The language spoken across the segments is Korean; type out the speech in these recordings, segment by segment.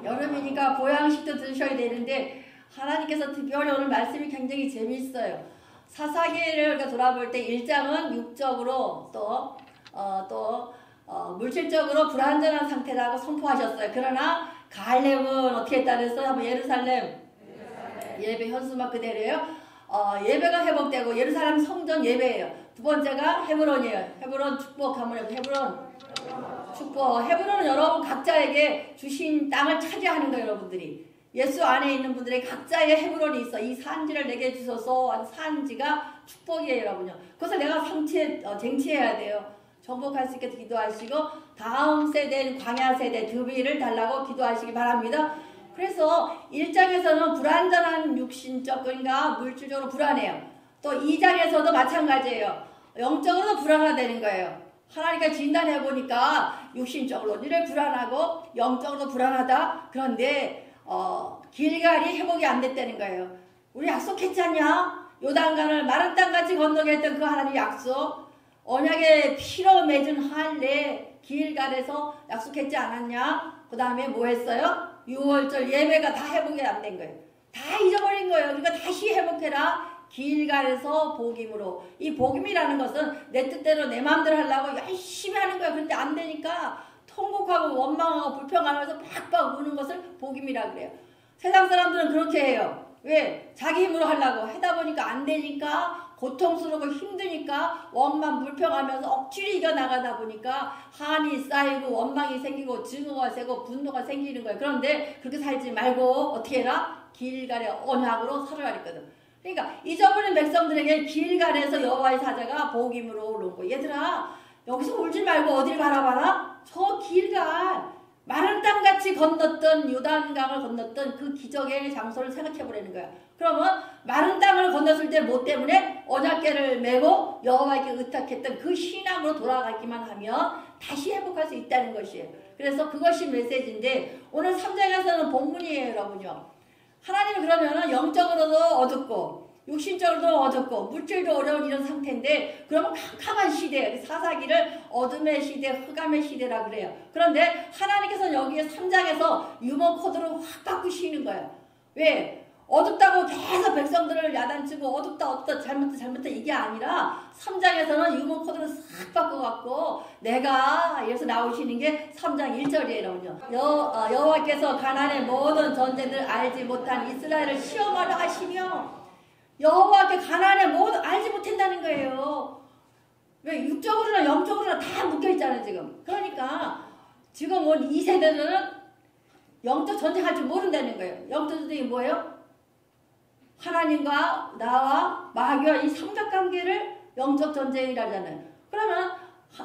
여름이니까 보양식도 드셔야 되는데 하나님께서 특별히 오늘 말씀이 굉장히 재미있어요. 사사기를 돌아볼 때 1장은 육적으로 또 물질적으로 불완전한 상태라고 선포하셨어요. 그러나 갈렙은 어떻게 했다 그랬어요? 한번 예루살렘 예배 현수막 그대로예요. 예배가 회복되고 예루살렘 성전 예배예요. 두 번째가 헤브론이에요. 헤브론 축복하면 헤브론 축복. 헤브론은 여러분 각자에게 주신 땅을 차지하는 거예요. 여러분들이 예수 안에 있는 분들의 각자의 헤브론이 있어. 이 산지를 내게 주소서. 산지가 축복이에요. 여러분요. 그것을 내가 쟁취해야 돼요. 정복할 수 있게 기도하시고 다음 세대인 광야 세대 드비를 달라고 기도하시기 바랍니다. 그래서 1장에서는 불완전한 육신적 그러니까 물질적으로 불안해요. 또 2장에서도 마찬가지예요. 영적으로도 불안하다는 거예요. 하나님과 진단해보니까 육신적으로 이래 불안하고 영적으로도 불안하다. 그런데 길갈이 회복이 안 됐다는 거예요. 우리 약속했잖냐? 요단강을 마른 땅같이 건너게 했던 그 하나님 약속 언약의 피로 맺은 할례 길갈에서 약속했지 않았냐? 그 다음에 뭐 했어요? 6월절 예배가 다 회복이 안 된 거예요. 다 잊어버린 거예요. 그러니까 다시 회복해라. 길갈에서 복임으로. 이 복임이라는 것은 내 뜻대로 내 마음대로 하려고 열심히 하는 거예요. 그런데 안 되니까 통곡하고 원망하고 불평하면서 팍팍 우는 것을 복임이라 그래요. 세상 사람들은 그렇게 해요. 왜? 자기 힘으로 하려고 하다 보니까 안 되니까 고통스럽고 힘드니까 원망 불평하면서 억지로 이겨나가다 보니까 한이 쌓이고 원망이 생기고 증오가 생기고 분노가 생기는 거예요. 그런데 그렇게 살지 말고 어떻게 해라? 길갈의 언약으로 살아라 했거든. 그러니까 잊어버린 백성들에게 길갈에서 여호와의 사자가 복임으로 오는 거예요. 얘들아 여기서 울지 말고 어딜 바라봐라? 저 길갈 마른 땅같이 건넜던 요단강을 건넜던 그 기적의 장소를 생각해보라는 거야. 그러면 마른 땅을 건넜을 때 뭐 때문에 언약궤를 메고 여호와에게 의탁했던 그 신앙으로 돌아가기만 하면 다시 회복할 수 있다는 것이에요. 그래서 그것이 메시지인데 오늘 3장에서는 본문이에요. 여러분요. 하나님은 그러면 영적으로도 어둡고 육신적으로도 어둡고 물질도 어려운 이런 상태인데 그러면 캄캄한 시대, 사사기를 어둠의 시대, 흑암의 시대라 그래요. 그런데 하나님께서는 여기에 3장에서 유머 코드로 확 바꾸시는 거예요. 왜? 어둡다고 계속 백성들을 야단치고 어둡다 잘못다 이게 아니라 3장에서는 유머 코드를 싹 바꿔갖고 내가 여기서 나오시는 게 3장 1절이에요. 여호와께서 가나안의 모든 전쟁들을 알지 못한 이스라엘을 시험하려 하시며 여호와께 가나안의 모든 알지 못한다는 거예요. 왜? 육적으로나 영적으로나 다 묶여있잖아요 지금. 그러니까 지금 온 2세대들은 영적 전쟁할 줄 모른다는 거예요. 영적 전쟁이 뭐예요? 하나님과 나와 마귀와 이 삼각관계를 영적 전쟁이라잖아요. 그러면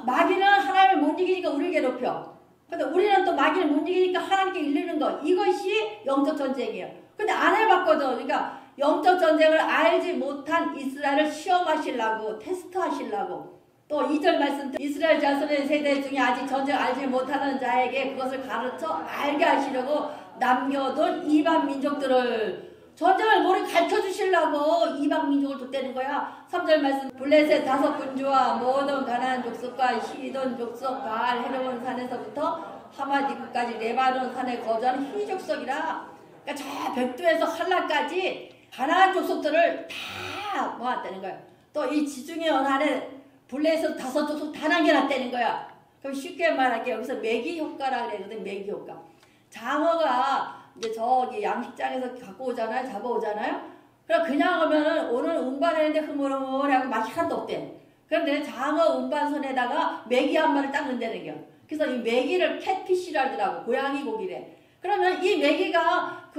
마귀는 하나님을 못 이기니까 우리를 괴롭혀. 근데 우리는 또 마귀를 못 이기니까 하나님께 이르는 거. 이것이 영적 전쟁이에요. 근데 안 해봤거든. 그러니까 영적 전쟁을 알지 못한 이스라엘을 시험하시려고 테스트하시려고 또 2절 말씀 이스라엘 자손의 세대 중에 아직 전쟁을 알지 못하는 자에게 그것을 가르쳐 알게 하시려고 남겨둔 이방 민족들을 전쟁을 모르게 가르쳐주시려고 이방 민족을 줬다는 거야. 3절 말씀 블레셋 5군주와 모든 가나안 족속과 시돈 족속 바알 헤르몬 산에서부터 하마디구까지 레바논 산에 거주하는 히 족속이라. 그러니까 저 백두에서 한라까지 가나안 족속들을 다 모았다는 거야. 또 이 지중해 연안에 블레셋 5족속 다 남겨놨다는 거야. 그럼 쉽게 말할게 여기서 매기 효과라 그러거든. 매기 효과. 장어가 이제 저기 양식장에서 갖고 오잖아요. 잡아오잖아요. 그럼 그냥 오면은 오늘 운반했는데 흐물흐물하고 맛이 하나도 없대. 그런데 장어 운반선에다가 메기 한 마리를 딱 넣는다는 거. 그래서 이 메기를 캣피쉬라 하더라고. 고양이 고기래. 그러면 이 메기가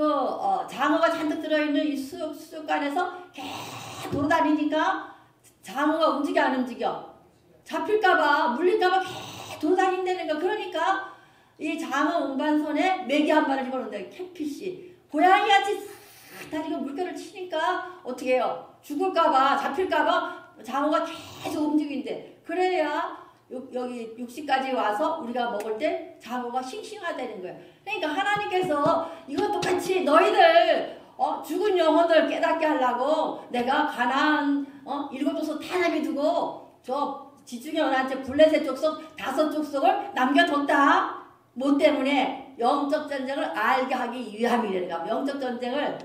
장어가 잔뜩 들어있는 이 수족관에서 계속 돌아다니니까 장어가 움직여 안 움직여? 잡힐까봐 물릴까봐 계속 돌아다닌다는 거. 그러니까 이 장어 운반선에 메기 한 마리 집어넣는다. 캣피쉬. 고양이같이 싹 다니고 물결을 치니까 어떻게 해요? 죽을까봐 잡힐까봐 장어가 계속 움직이는데 그래야 여기 60까지 와서 우리가 먹을 때 장어가 싱싱하다는 거예요. 그러니까 하나님께서 이것 똑같이 너희들 죽은 영혼들 깨닫게 하려고 내가 가나안 7족속 다 남겨두고 저 지중해 연안제 블레셋 족속 5족속을 남겨뒀다. 뭐 때문에? 영적 전쟁을 알게 하기 위함이래요. 영적 전쟁을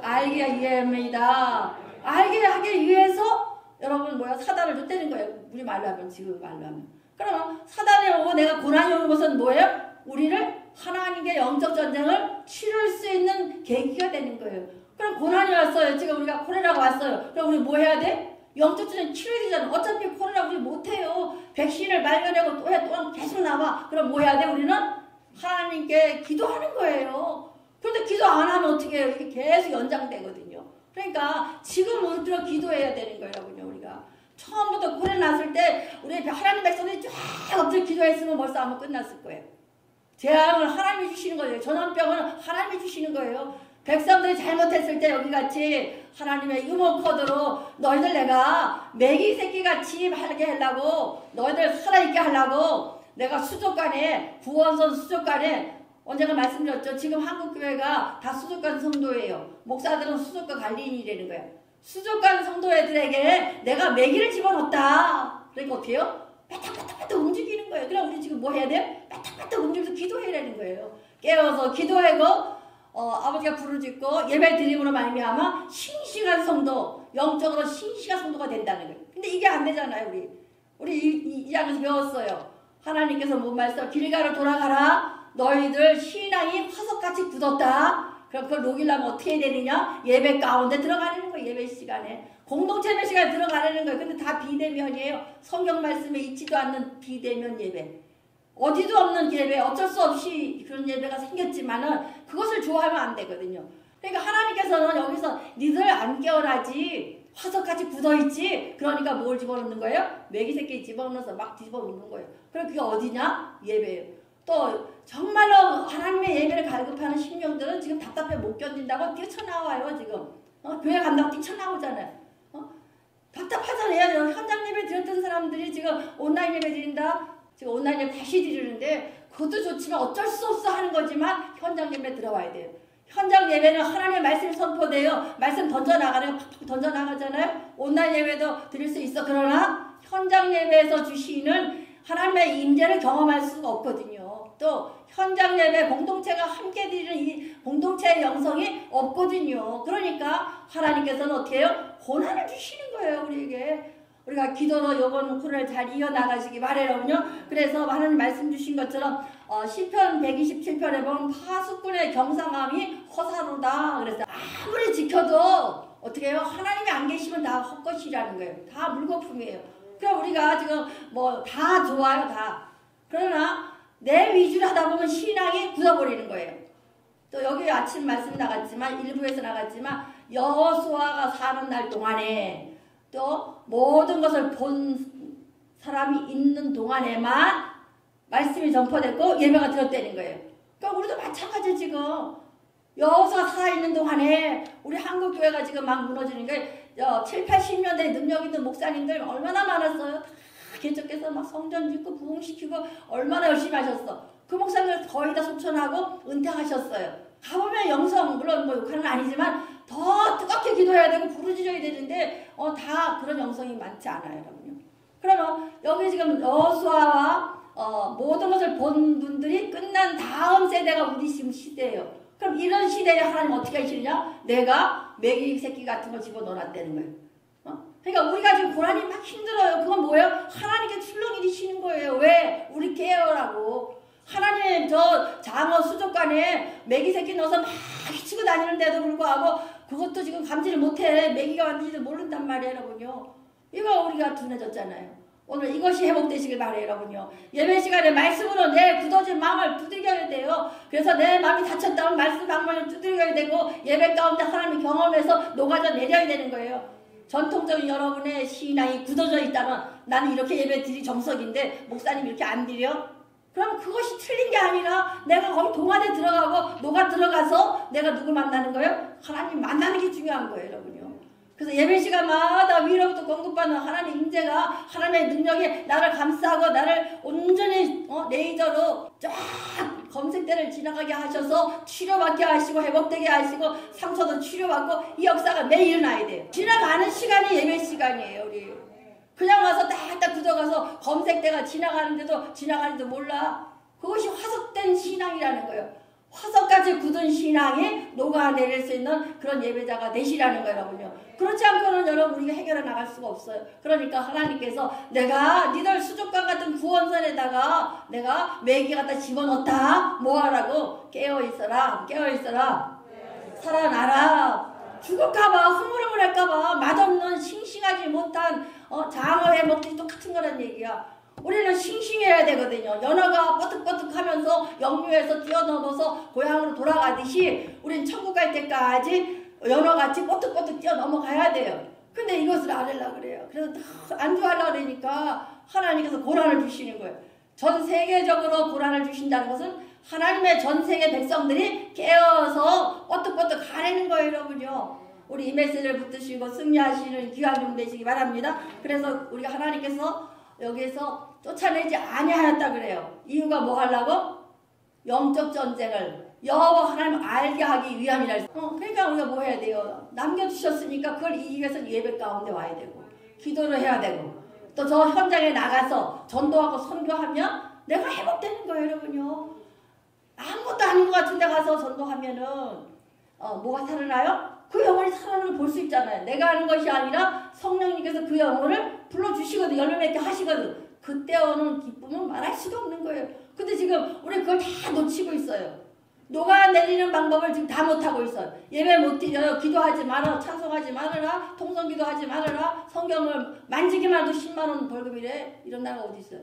알게 하기 위함이다. 알게 하기 위해서 여러분 뭐야? 사단을 쫓대는 거예요. 우리 말로 하면, 지금 말로 하면. 그러면 사단이 오고 내가 고난이 오는 것은 뭐예요? 우리를 하나님의 영적 전쟁을 치를 수 있는 계기가 되는 거예요. 그럼 고난이 왔어요. 지금 우리가 코로나가 왔어요. 그럼 우리 뭐 해야 돼? 영적 전쟁 치러야 되잖아. 어차피 코로나 우리 못해요. 백신을 발견하고 또 해, 또 계속 나와. 그럼 뭐 해야 돼? 우리는 하나님께 기도하는 거예요. 그런데 기도 안 하면 어떻게 해요? 이게 계속 연장되거든요. 그러니까 지금 우리가 기도해야 되는 거예요, 여러분요. 우리가 처음부터 코로나 났을 때 우리 하나님 백성들이 쫙 엎드려 기도했으면 벌써 아마 끝났을 거예요. 재앙을 하나님이 주시는 거예요. 전염병은 하나님이 주시는 거예요. 백성들이 잘못했을 때 여기같이 하나님의 유머 코드로 너희들 내가 매기 새끼같이 하게 하려고 너희들 살아있게 하려고 내가 수족관에 구원선 수족관에 언젠가 말씀드렸죠. 지금 한국교회가 다 수족관 성도예요. 목사들은 수족관 관리인이라는 거예요. 수족관 성도애들에게 내가 매기를 집어넣었다. 그러니까 어떻게 해요? 빼딱빼딱 움직이는 거예요. 그럼 우리 지금 뭐 해야 돼요? 빼딱빼딱 움직여서 기도해야되는 거예요. 깨워서 기도하고 아버지가 부르짖고 예배 드림으로 말미암아 싱싱한 성도, 영적으로 싱싱한 성도가 된다는 거예요. 근데 이게 안 되잖아요. 우리 이 장에서 배웠어요. 하나님께서 뭔 말씀? 길가로 돌아가라. 너희들 신앙이 화석같이 굳었다. 그럼 그걸 녹이려면 어떻게 해야 되느냐? 예배 가운데 들어가는 거예요. 예배 시간에. 공동체 예배 시간에 들어가는 거예요. 근데 다 비대면이에요. 성경 말씀에 있지도 않는 비대면 예배. 어디도 없는 예배, 어쩔 수 없이 그런 예배가 생겼지만은 그것을 좋아하면 안 되거든요. 그러니까 하나님께서는 여기서 니들 안 깨어나지, 화석같이 굳어있지. 그러니까 뭘 집어넣는 거예요? 메기 새끼 집어넣어서 막 집어넣는 거예요. 그럼 그게 어디냐? 예배예요. 또 정말로 하나님의 예배를 갈급하는 심령들은 지금 답답해 못 견딘다고 뛰쳐나와요. 지금 교회 간다고 뛰쳐나오잖아요. 답답하잖아요. 현장 예배 드렸던 사람들이 지금 온라인 예배 드린다. 지금 온라인 예배 다시 드리는데 그것도 좋지만 어쩔 수 없어 하는 거지만 현장 예배 들어와야 돼요. 현장 예배는 하나님의 말씀이 선포돼요. 말씀 던져나가요. 팍팍 던져나가잖아요. 온라인 예배도 드릴 수 있어. 그러나 현장 예배에서 주시는 하나님의 임재를 경험할 수가 없거든요. 또 현장 예배 공동체가 함께 드리는 이 공동체의 영성이 없거든요. 그러니까 하나님께서는 어떻게 해요? 고난을 주시는 거예요. 우리에게. 우리가 기도로 이번 코너를 잘 이어나가시기 바라요군요. 그래서 하나님 말씀 주신 것처럼 시편 127편에 보면 파수꾼의 경상함이 허사로다. 그래서 아무리 지켜도 어떻게 해요? 하나님이 안 계시면 다 헛것이라는 거예요. 다 물거품이에요. 그럼 우리가 지금 뭐 다 좋아요. 다. 그러나 내 위주로 하다 보면 신앙이 굳어버리는 거예요. 또 여기 아침 말씀 나갔지만 일부에서 나갔지만 여호수아가 사는 날 동안에 또 모든 것을 본 사람이 있는 동안에만 말씀이 전파됐고 예배가 들었다는 거예요. 그러니까 우리도 마찬가지 지금 여호수아가 살아있는 동안에 우리 한국교회가 지금 막 무너지는 게 7, 80년대 능력 있는 목사님들 얼마나 많았어요. 다 개척해서 막 성전 짓고 부흥시키고 얼마나 열심히 하셨어. 그 목사님들 거의 다 소천하고 은퇴하셨어요. 가보면 영성 물론 뭐 욕하는 건 아니지만 더 뜨겁게 기도해야 되고 부르짖어야 되는데 다 그런 영성이 많지 않아요. 여러분요. 그러면 여기 지금 여호수아와 모든 것을 본 분들이 끝난 다음 세대가 우리 지금 시대예요. 그럼 이런 시대에 하나님 어떻게 하시느냐? 내가 메기 새끼 같은 거 집어넣어놨다는 거예요. 그러니까 우리가 지금 고난이 막 힘들어요. 그건 뭐예요? 하나님께 출렁이시는 거예요. 왜? 우리 깨어라고. 하나님 저 장어 수족관에 메기 새끼 넣어서 막 치고 다니는데도 불구하고 그것도 지금 감지를 못해. 메기가 왔는지도 모른단 말이에요. 여러분요. 이거 우리가 둔해졌잖아요. 오늘 이것이 회복되시길 바래요. 여러분요. 예배 시간에 말씀으로 내 굳어진 마음을 두들겨야 돼요. 그래서 내 마음이 다쳤다면 말씀 방문을 두들겨야 되고 예배 가운데 하나님이 경험해서 녹아져 내려야 되는 거예요. 전통적인 여러분의 신앙이 굳어져 있다면 나는 이렇게 예배 드리 정석인데 목사님 이렇게 안 드려? 그럼 그것이 틀린 게 아니라 내가 거기 동안에 들어가고 녹아 들어가서 내가 누구 만나는 거예요? 하나님 만나는 게 중요한 거예요. 여러분요. 그래서 예배 시간마다 위로부터 공급받는 하나님의 임재가 하나님의 능력이 나를 감싸고 나를 온전히 레이저로 쫙 검색대를 지나가게 하셔서 치료받게 하시고 회복되게 하시고 상처도 치료받고 이 역사가 매일 일어나야 돼요. 지나가는 시간이 예배 시간이에요. 우리 그냥 와서 딱딱 굳어가서 검색대가 지나가는데도 몰라. 그것이 화석된 신앙이라는 거예요. 화석까지 굳은 신앙이 녹아내릴 수 있는 그런 예배자가 되시라는 거예요, 여러분요. 그렇지 않고는 여러분 우리가 해결해 나갈 수가 없어요. 그러니까 하나님께서 내가 니들 수족관 같은 구원선에다가 내가 메기 갖다 집어넣었다. 뭐하라고? 깨어있어라. 깨어있어라. 살아나라. 죽을까봐 흐물흐물할까봐 맛없는 싱싱하지 못한 장어회 먹기 똑같은 거란 얘기야. 우리는 싱싱해야 되거든요. 연어가 뻐득뻐득하면서 역류해서 뛰어넘어서 고향으로 돌아가듯이 우린 천국 갈 때까지 연어같이 뻐득뻐득 뛰어넘어가야 돼요. 근데 이것을 안 하려고 그래요. 그래서 안주하려고 그러니까 하나님께서 고난을 주시는 거예요. 전 세계적으로 고난을 주신다는 것은 하나님의 전 세계 백성들이 깨어서 뻐득뻐득 가라는 거예요, 여러분요. 우리 이 메시지를 붙드시고 승리하시는 귀한 종 되시기 바랍니다. 그래서 우리가 하나님께서 여기에서 쫓아내지 아니하였다 그래요. 이유가 뭐 하려고? 영적 전쟁을 여호와 하나님 알게 하기 위함이라. 그러니까 우리가 뭐 해야 돼요? 남겨주셨으니까 그걸 이기기 위해서 예배 가운데 와야 되고 기도를 해야 되고 또 저 현장에 나가서 전도하고 선교하면 내가 회복되는 거예요, 여러분요. 아무것도 아닌 것 같은 데 가서 전도하면은 뭐가 살아나요? 그 영혼이 살아나는 걸 볼 수 있잖아요. 내가 하는 것이 아니라 성령님께서 그 영혼을 불러주시거든. 열매 맺게 하시거든. 그때 오는 기쁨은 말할 수가 없는 거예요. 근데 지금 우리 그걸 다 놓치고 있어요. 녹아내리는 방법을 지금 다 못하고 있어요. 예배 못 드려요. 기도하지 말아. 찬송하지 말아라. 통성기도하지 말아라. 성경을 만지기만 해도 10만원 벌금이래. 이런 나라가 어디 있어요.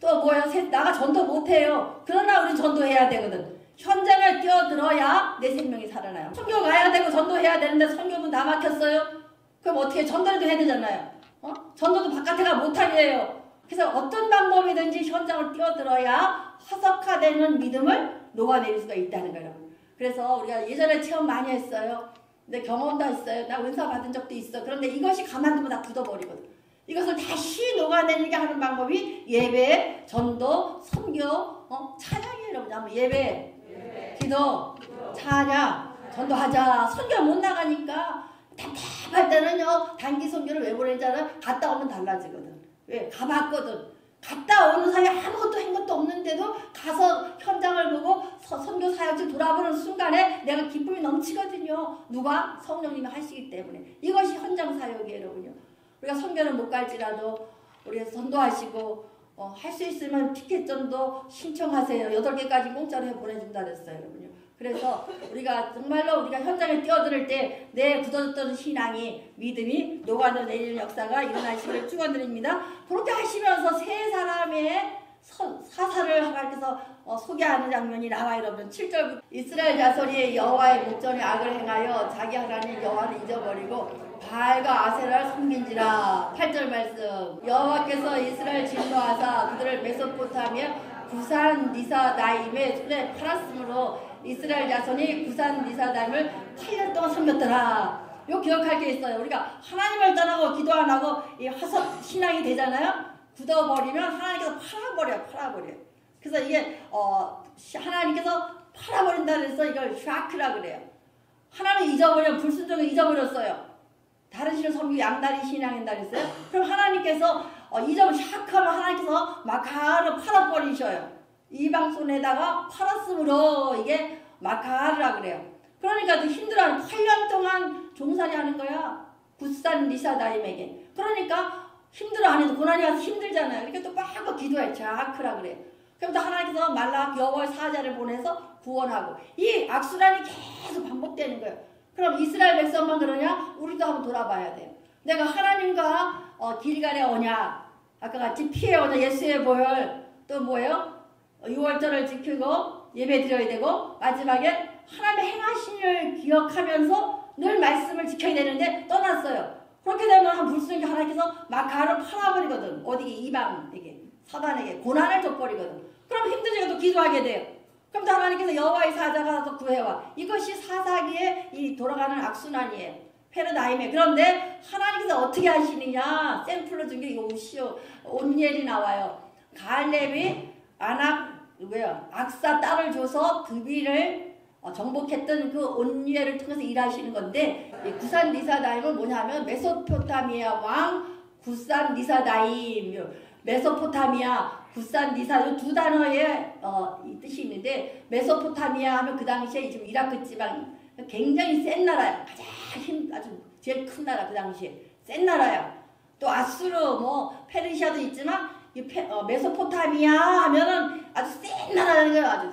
또 뭐야? 나가 전도 못해요. 그러나 우리 전도해야 되거든. 현장에 뛰어들어야 내 생명이 살아나요. 선교 가야 되고 전도해야 되는데 선교문 다 막혔어요. 그럼 어떻게 전도라도 해야 되잖아요. 전도도 바깥에 가 못하게 해요. 그래서 어떤 방법이든지 현장을 뛰어들어야 화석화되는 믿음을 녹아내릴 수가 있다는 거예요. 그래서 우리가 예전에 체험 많이 했어요. 근데 경험도 했어요. 나 은사 받은 적도 있어. 그런데 이것이 가만두면 다 굳어버리거든. 이것을 다시 녹아내리게 하는 방법이 예배, 전도, 선교, 찬양이에요. 여러분. 한번 예배, 기도, 찬양, 전도하자. 선교 못 나가니까 답답할 때는요. 단기 선교를 왜 보내잖아요. 갔다 오면 달라지거든. 왜? 가봤거든. 갔다 오는 사이에 아무것도 한 것도 없는데도 가서 현장을 보고 선교 사역지 돌아보는 순간에 내가 기쁨이 넘치거든요. 누가? 성령님이 하시기 때문에. 이것이 현장 사역이에요, 여러분요. 우리가 선교는 못 갈지라도 우리가 전도하시고 할 수 있으면 티켓전도 신청하세요. 8개까지 공짜로 보내준다 그랬어요, 여러분요. 그래서 우리가 정말로 우리가 현장에 뛰어들 때 내 굳어졌던 신앙이 믿음이 녹아내리는 역사가 일어나시기를 축원드립니다. 그렇게 하시면서 세 사람의 사사를 하나님께서 소개하는 장면이 나와요, 여러분. 7절 이스라엘 자손이 여호와의 목전에 악을 행하여 자기 하나님 여호와를 잊어버리고 바알과 아세라를 섬긴지라. 8절 말씀 여호와께서 이스라엘 진노하사 그들을 메소포타미아 구산 리사다임의 손에 팔았으므로 이스라엘 자손이 구산 리사다임을 8년 동안 섬겼더라. 요 기억할 게 있어요. 우리가 하나님을 떠나고 기도 안 하고 이 화석 신앙이 되잖아요. 굳어버리면 하나님께서 팔아버려요. 그래서 이게 하나님께서 팔아버린다 그래서 이걸 샤크라 그래요. 하나님 잊어버려 불순종을 잊어버렸어요. 다른 신을 섬기고 양다리 신앙인다 그랬어요. 그럼 하나님께서 샤크하면 하나님께서 마카를 팔아버리셔요. 이방 손에다가 팔았으므로 이게 마카르라 그래요. 그러니까 힘들어하는 8년 동안 종살이 하는 거야. 굿산 리사다임에게. 그러니까 힘들어하는 고난이 와서 힘들잖아요. 이렇게 또 빡빡 기도해. 자크라 그래요. 그럼 또 하나님께서 말라 여호와의 사자를 보내서 구원하고 이 악순환이 계속 반복되는 거예요. 그럼 이스라엘 백성만 그러냐? 우리도 한번 돌아봐야 돼요. 내가 하나님과 길갈에 오냐? 아까 같이 피해 오냐? 예수의 보혈 또 뭐예요? 6월절을 지키고 예배 드려야 되고 마지막에 하나님의 행하신 일을 기억하면서 늘 말씀을 지켜야 되는데 떠났어요. 그렇게 되면 한 불순종이 하나님께서 마카를 팔아버리거든. 어디게? 이방에게 사단에게 고난을 줬버리거든. 그럼 힘들지도 기도하게 돼요. 그럼 또 하나님께서 여호와의 사자가 가서 구해와. 이것이 사사기의 이 돌아가는 악순환이에요. 패러다임에. 그런데 하나님께서 어떻게 하시느냐? 샘플로 준 게 이거 온니엘이 나와요. 갈렙이 악사 딸을 줘서 드비를 정복했던 그 온니엘을 통해서 일하시는 건데 이 구산 리사다임은 뭐냐면 메소포타미아 왕 구산 리사다임 메소포타미아 굿산 니사 이 두 단어의 이 뜻이 있는데 메소포타미아 하면 그 당시에 지금 이라크 지방 굉장히 센 나라야. 아주 제일 큰 나라 그 당시에 센 나라야. 또 아수르 뭐 페르시아도 있지만 메소포타미아 하면은 아주 센 나라라는 거야. 아주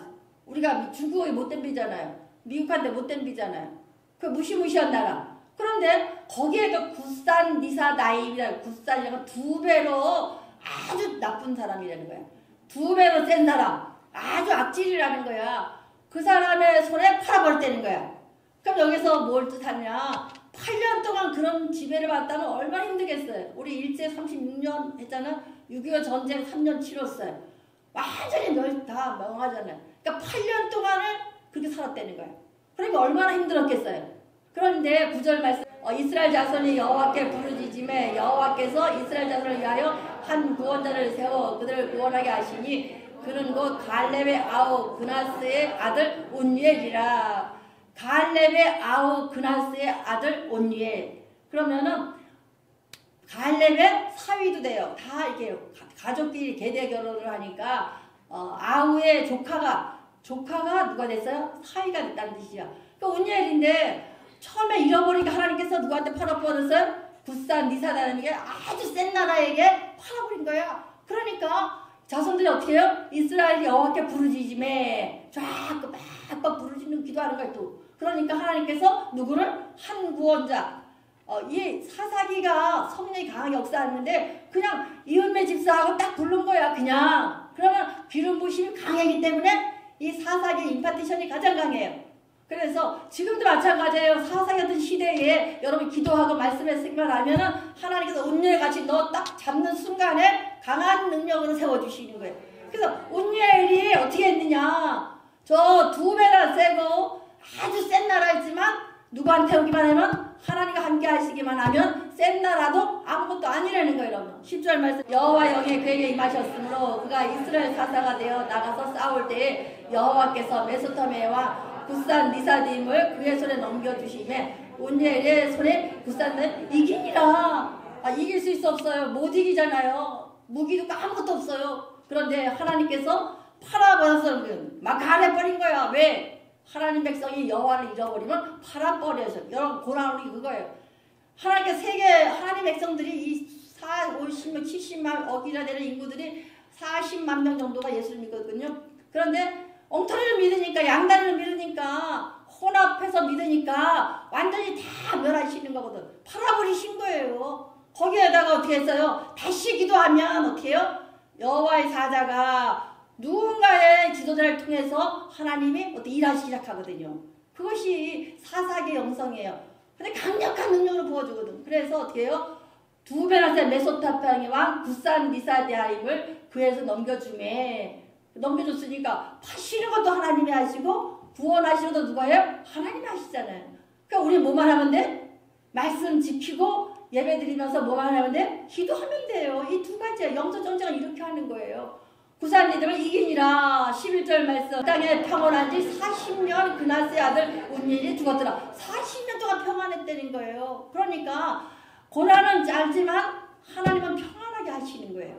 우리가 중국이 못된 비잖아요. 미국한테 못된 비잖아요. 그 무시무시한 나라. 그런데 거기에 그 굿산 니사다임이라는 굿산이라는 두 배로 아주 나쁜 사람이라는 거야. 두 배로 센 사람. 아주 악질이라는 거야. 그 사람의 손에 팔아버렸다는 거야. 그럼 여기서 뭘 뜻하냐? 8년 동안 그런 지배를 받다면 얼마나 힘들겠어요. 우리 일제 36년 했잖아. 6.25 전쟁 3년 치렀어요. 완전히 다 멍하잖아요. 그러니까 8년 동안을 그렇게 살았다는 거야. 그러니까 얼마나 힘들었겠어요. 그런데 9절 말씀 이스라엘 자손이 여호와께 부르짖음에 여호와께서 이스라엘 자손을 위하여 한 구원자를 세워 그들을 구원하게 하시니 그는 곧 갈렙의 아우 그나스의 아들 온니엘이라. 갈렙의 아우 그나스의 아들 온니엘. 그러면은 갈렙의 사위도 돼요. 다 이렇게 가족끼리 계대 결혼을 하니까 아우의 조카가 누가 됐어요? 사위가 됐다는 뜻이야. 그 온니엘인데 처음에 잃어버리니까 하나님께서 누구한테 팔아버렸어요? 굿산 니사다는 게 아주 센 나라에게 팔아버린 거야. 그러니까 자손들이 어떻게 해요? 이스라엘이 여호와께 부르짖음에 쫙 부르짖는 기도하는 거야 또. 그러니까 하나님께서 누구를? 한 구원자. 이 사사기가 성령이 강하게 역사하는데 그냥 이은매 집사하고 딱 부른 거야 그냥. 그러면 기름 부심이 강하기 때문에 이 사사기 임파티션이 가장 강해요. 그래서 지금도 마찬가지예요. 사사기 같은 시대에 여러분 기도하고 말씀에 생각하면은 하나님께서 온유엘 같이 너 딱 잡는 순간에 강한 능력으로 세워주시는 거예요. 그래서 온유엘이 어떻게 했느냐? 저 두 배나 세고 아주 센 나라였지만 누구한테 오기만 하면 하나님과 함께 하시기만 하면 센 나라도 아무것도 아니라는 거예요. 여러분 10절 말씀 여호와 영이 그에게 임하셨으므로 그가 이스라엘 사사가 되어 나가서 싸울 때에 여호와께서 메소포타미아와 굿산 니사딤을 그의 손에 넘겨주시매 온니엘의 손에 굿산을 이기니라. 이길 수 있어 없어요? 못 이기잖아요. 무기도 아무것도 없어요. 그런데 하나님께서 팔아버려서 막 가려버린 거야. 왜? 하나님 백성이 여호와를 잃어버리면 팔아버려서 여러분 고난이 그거예요. 하나님 백성들이 이 50만 70만 억이나 되는 인구들이 40만 명 정도가 예수를 믿거든요. 그런데 엉터리를 믿으니까 양다리를 믿으니까 혼합해서 믿으니까 완전히 다 멸하시는 거거든. 팔아버리신 거예요. 거기에다가 어떻게 했어요? 다시 기도하면 어떻게 해요? 여호와의 사자가 누군가의 지도자를 통해서 하나님이 어떻게 일하시기 시작하거든요. 그것이 사사기의 영성이에요. 근데 강력한 능력으로 부어주거든. 그래서 어떻게 해요? 두 배나 센 메소포타미아 왕 굿산 니사다임을 그에서 넘겨줬으니까 파시는 것도 하나님이 하시고 구원하시는 것도 누가 해요? 하나님이 하시잖아요. 그러니까 우리 뭐만 하면 돼? 말씀 지키고 예배 드리면서 뭐만 하면 돼? 기도하면 돼요. 이 두 가지야. 영적 전쟁을 이렇게 하는 거예요. 구산이들을 이기니라. 11절 말씀 땅에 평온한 지 40년 그나스의 아들 온니엘이 죽었더라. 40년 동안 평안했다는 거예요. 그러니까 고난은 짧지만 하나님은 평안하게 하시는 거예요.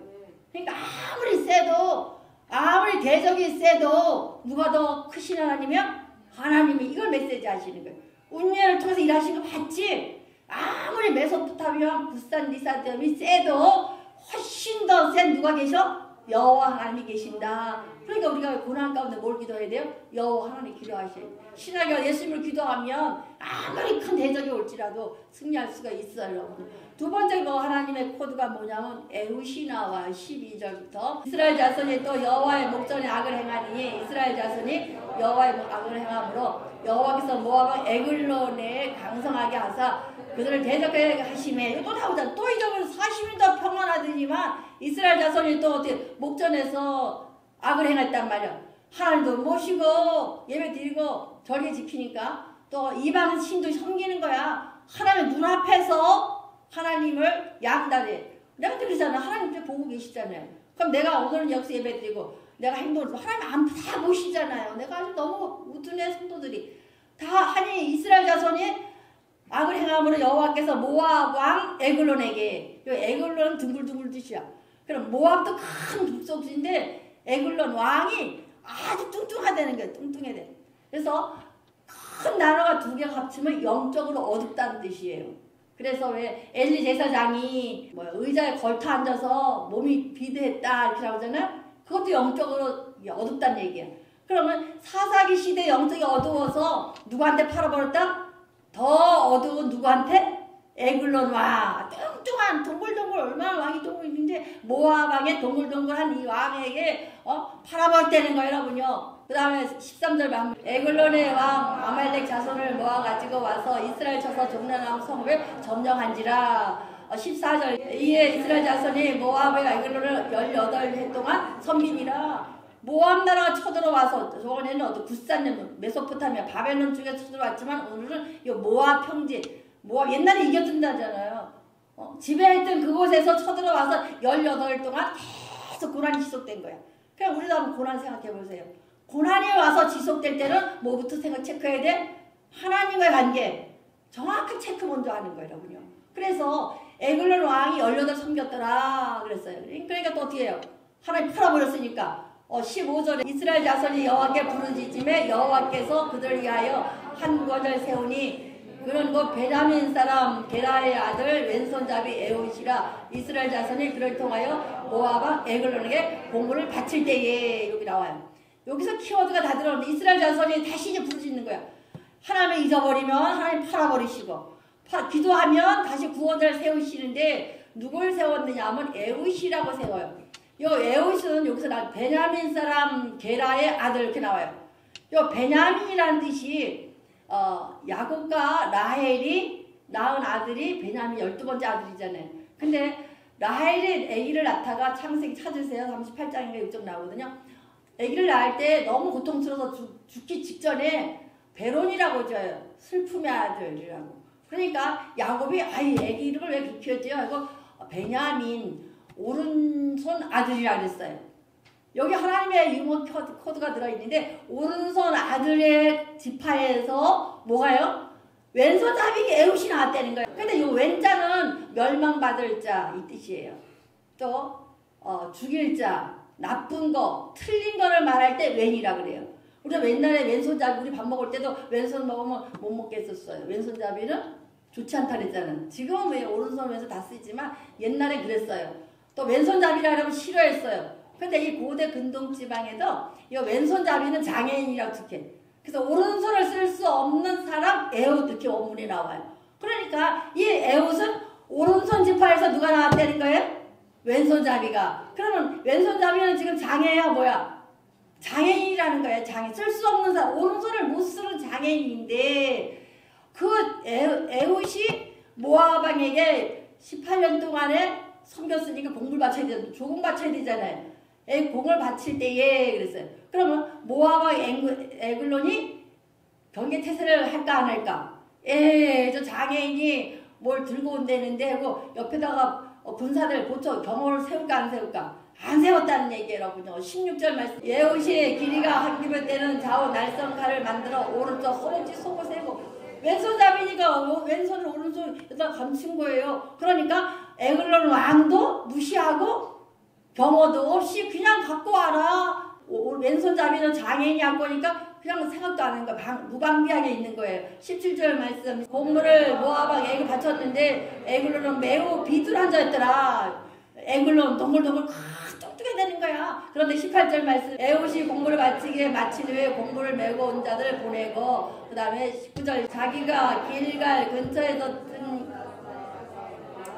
그러니까 아무리 세도 아무리 대적이 세도 누가 더 크신 하나님이면 하나님이 이걸 메시지 하시는 거예요. 온니엘을 통해서 일하신 거 맞지? 아무리 메소포타미아 굿산 니사딤이 세도 훨씬 더 센 누가 계셔? 여호와 하나님이 계신다. 그러니까 우리가 고난 가운데 뭘 기도해야 돼요? 여호와 하나님 기도하셔야 돼요. 신학교 예수님을 기도하면 아무리 큰 대적이 올지라도 승리할 수가 있어요. 여러분. 두 번째 하나님의 코드가 뭐냐면 에훗이 나와 12절부터 이스라엘 자손이 또 여호와의 목전에 악을 행하니 이스라엘 자손이 여호와의 악을 행함으로 여호와께서 모압 에글론에 강성하게 하사 그들을 대적하게 하심에 이거 또 나오잖아. 또 잊어버려 40일 더 평안하더니만 이스라엘 자손이 또 어떻게 목전에서 악을 행했단 말이야. 하나님도 모시고 예배 드리고 절개 지키니까 또 이방 신도 섬기는 거야. 하나님 눈앞에서 하나님을 양다리. 내가 그러잖아. 하나님 보고 계시잖아요. 그럼 내가 오늘은 여기서 예배 드리고 내가 행동을 하나님 다 보시잖아요. 내가 아주 너무 우둔해 성도들이 다 하니 이스라엘 자손이 악을 행함으로 여호와께서 모압 왕 에글론에게 에글론은 둥글둥글 뜻이야. 그럼 모압도 큰 북속지인데 에글론 왕이 아주 뚱뚱하다는 거예요. 뚱뚱해야 돼. 그래서 큰 나라가 두 개가 합치면 영적으로 어둡다는 뜻이에요. 그래서 왜 엘리 제사장이 뭐 의자에 걸터 앉아서 몸이 비대했다 이렇게 나오잖아요. 그것도 영적으로 어둡다는 얘기야. 그러면 사사기 시대 영적이 어두워서 누구한테 팔아버렸다? 더 어두운 누구한테? 에글론 왕. 뚱뚱한 동글동글 얼마나 왕이 동글인데 모압 왕의 동글동글한 이 왕에게 팔아버렸다는 거예요, 여러분요. 그 다음에 13절 말 에글론의 왕 아말렉 자손을 모아가지고 와서 이스라엘 쳐서 종려나무 성읍을 점령한지라. 14절 이에 이스라엘 자손이 모압의 에글론을 18해 동안 섬기니라. 모압 나라가 쳐들어와서 저번에는 어떤 구산 메소포타미아 바벨론 쪽에 쳐들어왔지만 오늘은 이 모압 평지 모압 옛날에 이겼던다잖아요. 지배했던 그곳에서 쳐들어와서 18일 동안 계속 고난이 지속된 거야. 그냥 우리도 한번 고난 생각해 보세요. 고난이 와서 지속될 때는 뭐부터 체크해야 돼? 하나님과의 관계 정확히 체크 먼저 하는 거예요, 여러분요. 그래서 에글론 왕이 18 섬겼더라 그랬어요. 그러니까 또 어떻게 해요? 하나님 팔아버렸으니까 15절에 이스라엘 자손이 여호와께 부르짖음에 여호와께서 그들 위하여 한 구원을 세우니 그는 곧 베냐민 사람 게라의 아들 왼손잡이 에훗이라. 이스라엘 자손이 그를 통하여 모압 왕 에글론에게 공물을 바칠 때에 여기 나와요. 여기서 키워드가 다 들어오는데 이스라엘 자손이 다시 이제 부르짖는 거야. 하나님을 잊어버리면 하나님 팔아버리시고 기도하면 다시 구원을 세우시는데 누굴 세웠느냐 하면 에훗이라고 세워요. 요 에훗은 여기서 베냐민 사람 게라의 아들 이렇게 나와요. 요 베냐민이라는 뜻이 야곱과 라헬이 낳은 아들이 베냐민 12번째 아들이잖아요. 근데 라헬이 아기를 낳다가 창세기 찾으세요. 38장인가 6장 나오거든요. 아기를 낳을 때 너무 고통스러워서 죽기 직전에 베론이라고 줘요. 슬픔의 아들이라고. 그러니까 야곱이 아이 아기 이름을 왜 그렇게 지었지요? 이거 베냐민 오른손 아들이라 그랬어요. 여기 하나님의 유머 코드가 들어있는데 오른손 아들의 지파에서 뭐가요? 왼손잡이 에훗이 나왔다는 거예요. 근데 이 왼자는 멸망받을 자 이 뜻이에요. 또 죽일 자, 나쁜 거, 틀린 거를 말할 때 왼이라 그래요. 우리가 옛날에 왼손잡이 우리 밥 먹을 때도 왼손 먹으면 못 먹겠었어요. 왼손잡이는 좋지 않다 그랬잖아요. 지금은 왜 오른손 왼손 다 쓰지만 옛날에 그랬어요. 또 왼손잡이라 하면 싫어했어요. 근데 이 고대 근동 지방에도 이 왼손잡이는 장애인이라고 특해. 그래서 오른손을 쓸 수 없는 사람 에훗 이렇게 원문에 나와요. 그러니까 이 에훗은 오른손 지파에서 누가 나왔다는 거예요? 왼손잡이가. 그러면 왼손잡이는 지금 장애야 뭐야? 장애인이라는 거예요. 장애. 쓸 수 없는 사람. 오른손을 못 쓰는 장애인인데 그 에훗이 모압 왕에게 18년 동안에 섬겼으니까 공을 바쳐야 되잖아요. 조공 바쳐야 되잖아요. 공을 바칠 때에 그랬어요. 그러면 모압 왕 에글론이 경계태세를 할까 안 할까? 저 장애인이 뭘 들고 온다는데 하고 옆에다가 군사들 보초 경호를 세울까 안 세울까? 안 세웠다는 얘기예요, 여러분요. 16절 말씀. 에훗이 길이가 한 규모 되는 좌우 날선 칼을 만들어 오른쪽 허벅지 속을 세고 왼손잡이니까 왼손을 오른손에다 감춘 거예요. 그러니까 에글론 왕도 무시하고 경호도 없이 그냥 갖고 와라. 왼손잡이는 장애인이 갖고 오니까 그냥 생각도 안 하는 거야. 무방비하게 있는 거예요. 17절 말씀. 공물을 모압 왕 에글 바쳤는데 에글론은 매우 비뚤한 자였더라. 에글론 동글동글 뚱뚱해 되는 거야. 그런데 18절 말씀. 에훗이 공물을 바치기에 마친 후에 공물을 메고 온 자들을 보내고 그 다음에 19절 자기가 길갈 근처에서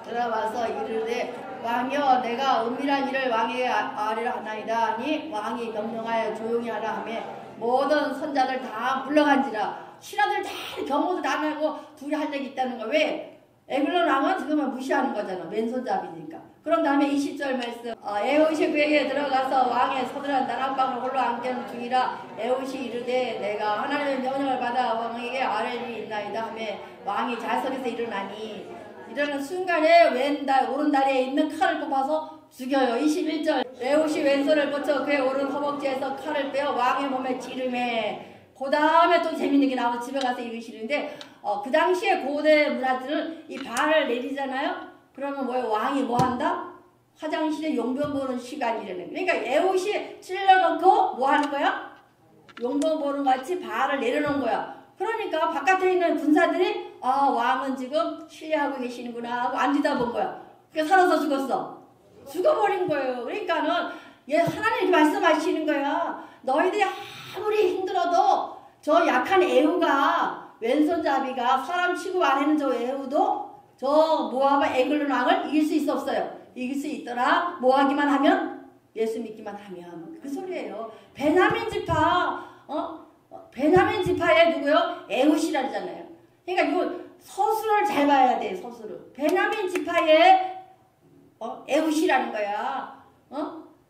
들어와서 이르되 왕이여 내가 은밀한 일을 왕에게 아뢰라 하나이다 하니 왕이 명령하여 조용히 하라 하며 모든 선자들 다 물러간지라. 신하들 다 경호도 안 하고 둘이 할 얘기 있다는 거. 왜? 에글론 왕은 지금은 무시하는 거잖아. 왼손잡이니까. 그런 다음에 20절 말씀. 에훗이 그에게 들어가서 왕의 서늘한 나락방을 홀로 안겨는 중이라. 에훗이 이르되 내가 하나님의 명령을 받아 왕에게 아뢰는 일이 있나이다 하며 왕이 자석에서 일어나니 이러는 순간에 오른다리에 있는 칼을 뽑아서 죽여요. 21절. 에훗이 왼손을 뻗쳐 그의 오른 허벅지에서 칼을 빼어 왕의 몸에 찌르매. 그 다음에 또 재밌는 게 나와서 집에 가서 읽으시는데 그 당시에 고대 문화들은 이 발을 내리잖아요. 그러면 뭐예요? 왕이 뭐 한다? 화장실에 용변 보는 시간이라는 거예요. 그러니까 에봇이 찔러놓고 뭐 하는 거야? 용변 보는 같이 발을 내려놓은 거야. 그러니까 바깥에 있는 군사들이 아 왕은 지금 신뢰하고 계시는구나 하고 앉으다 본 거야. 그러니까 살아서 죽었어. 죽어버린 거예요. 그러니까는 얘 하나님이 말씀하시는 거야. 너희들이 아무리 힘들어도 저 약한 에후가 왼손잡이가 사람 취급 안 하는 저 에후도 저 모압의 에글론 왕을 이길 수 있었어요. 이길 수 있더라. 뭐 하기만 하면? 예수 믿기만 하면. 그 소리예요. 베냐민 지파 베냐민 지파에 누구요? 에훗이라잖아요. 그러니까 이거 서술을 잘 봐야 돼. 서술을. 베냐민 지파에 에훗이라는 거야.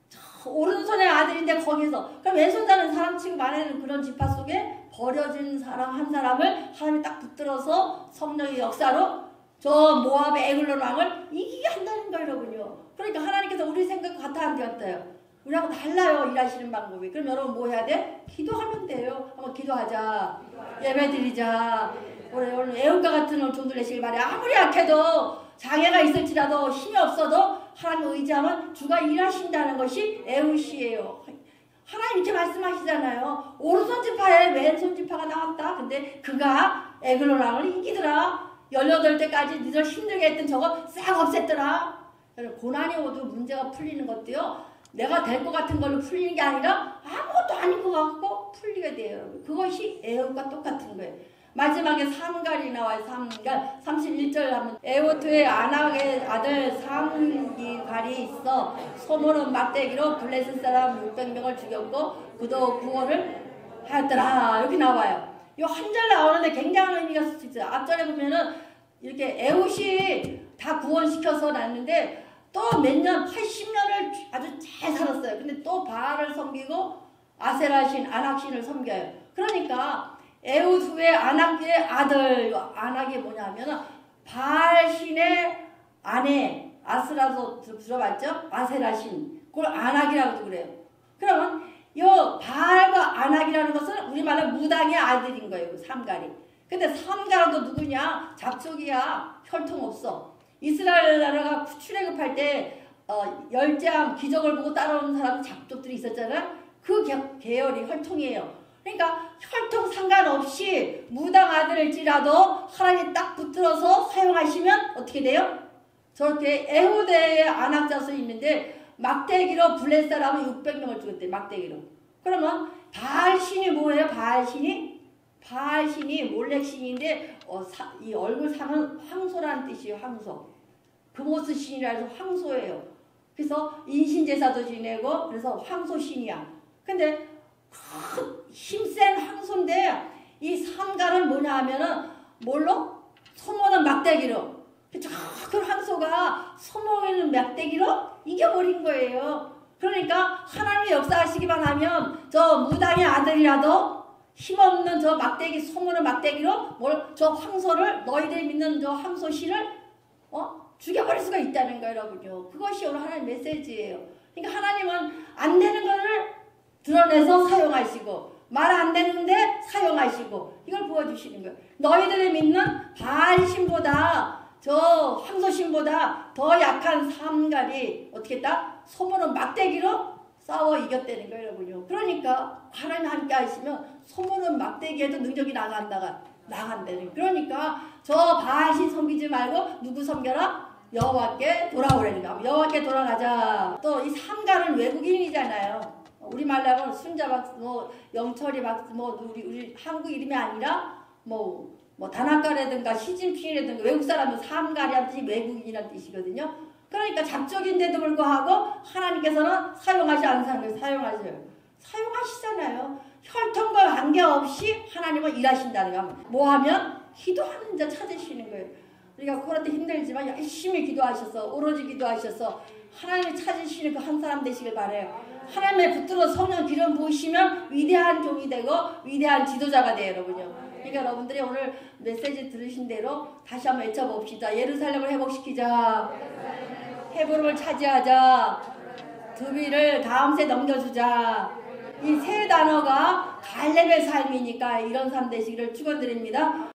저 오른손의 아들인데 거기서 그럼 왼손자는 사람 취급 안 하는 그런 지파 속에 버려진 사람 한 사람을 하나님이 딱 붙들어서 성령의 역사로 저 모압의 에글론 왕을 이기게 한다는 거예요. 그러니까 하나님께서 우리 생각 같아 안 되었대요. 우리하고 달라요. 일하시는 방법이. 그럼 여러분 뭐 해야 돼? 기도하면 돼요. 한번 기도하자. 예배 드리자. 오늘 애국가 같은 걸 좀 들으시길 바래. 아무리 약해도 장애가 있을지라도 힘이 없어도 하나님 의지하면 주가 일하신다는 것이 에훗이에요. 하나님 이렇게 말씀하시잖아요. 오른손 지파에 왼손 지파가 나왔다. 근데 그가 에글론 왕을 이기더라. 18대까지 니들 힘들게 했던 저거 싹 없앴더라. 고난이 오도 문제가 풀리는 것도요. 내가 될 것 같은 걸로 풀리는 게 아니라 아무것도 아닌 것 같고 풀리게 돼요. 여러분. 그것이 에훗과 똑같은 거예요. 마지막에 삼갈이 나와요. 삼갈 31절 하면 에훗의 아낙의 아들 삼갈이 있어 소모는 막대기로 블레셋 사람 600명을 죽였고 그도 구원을 하였더라. 이렇게 나와요. 이 한 절 나오는데 굉장한 의미가 있어요. 앞절에 보면은 이렇게 에훗이 다 구원시켜서 났는데 또 몇 년, 80년을 아주 잘 살았어요. 근데 또 바알을 섬기고 아세라신, 아낙신을 섬겨요. 그러니까 에훗 후에 아낙의 아들, 아낙이 뭐냐면은 바알신의 아내, 아스라도 들어봤죠? 아세라신. 그걸 아낙이라고도 그래요. 그러면 요 바알과 아낙이라는 것은 우리말로 무당의 아들인 거예요. 삼갈이. 근데 삼갈도 누구냐? 잡족이야. 혈통 없어. 이스라엘 나라가 출애굽할 때 열장 기적을 보고 따라오는 사람 잡족들이 있었잖아요. 그 계열이 혈통이에요. 그러니까 혈통 상관없이 무당 아들일지라도 하나님이 딱 붙들어서 사용하시면 어떻게 돼요? 저렇게 에훗의 아낙 자손이 있는데 막대기로 블레셋 사람은 600명을 죽였대. 막대기로. 그러면 바알신이 뭐예요? 바알신이 몰렉신인데 이 얼굴상은 황소라는 뜻이에요. 황소. 금오스 신이라 해서 황소예요. 그래서 인신제사도 지내고 그래서 황소신이야. 근데 힘센 황소인데 이 삼갈은 뭐냐 하면은 뭘로? 소모는 막대기로. 그 황소가 소모는 막대기로 이겨버린 거예요. 그러니까 하나님의 역사하시기만 하면 저 무당의 아들이라도 힘없는 저 막대기 소모는 막대기로 저 황소를 너희들이 믿는 저 황소신을 죽여버릴 수가 있다는 거예요, 여러분요. 그것이 오늘 하나님 메시지예요. 그러니까 하나님은 안 되는 것을 드러내서 사용하시고 말 안 되는데 사용하시고 이걸 보여주시는 거예요. 너희들이 믿는 바알신보다 저 황소신보다 더 약한 삼갈이 어떻게 했다? 소모는 막대기로 싸워 이겼다는 거예요, 여러분요. 그러니까 하나님 함께 하시면 소모는 막대기에도 능력이 나간다는. 그러니까 저 바알신 섬기지 말고 누구 섬겨라? 여호와께 돌아오라니까. 여호와께 돌아가자. 또 이 삼갈은 외국인이잖아요. 우리 말로 하면 순자 박스, 영철이 박스, 우리 한국 이름이 아니라 다나카라든가 시진핑이라든가 외국 사람은 삼갈이란 뜻이 외국인이란 뜻이거든요. 그러니까 잡족인데도 불구하고 하나님께서는 사용하지 않는 사용하셔요. 사용하시잖아요. 혈통과 관계없이 하나님은 일하신다는 거. 뭐 하면? 기도하는 자 찾으시는 거예요. 우리가 코로나 때 힘들지만 열심히 기도하셔서 오로지 기도하셔서 하나님을 찾으시는 그 한 사람 되시길 바라요. 하나님의 붙들어 성령 기름 부으시면 위대한 종이 되고 위대한 지도자가 돼요, 여러분요. 그러니까 여러분들이 오늘 메시지 들으신 대로 다시 한번 외쳐봅시다. 예루살렘을 회복시키자. 헤브론을 차지하자. 드비를 다음 세 넘겨주자. 이 세 단어가 갈렙의 삶이니까 이런 삶 되시기를 축원드립니다.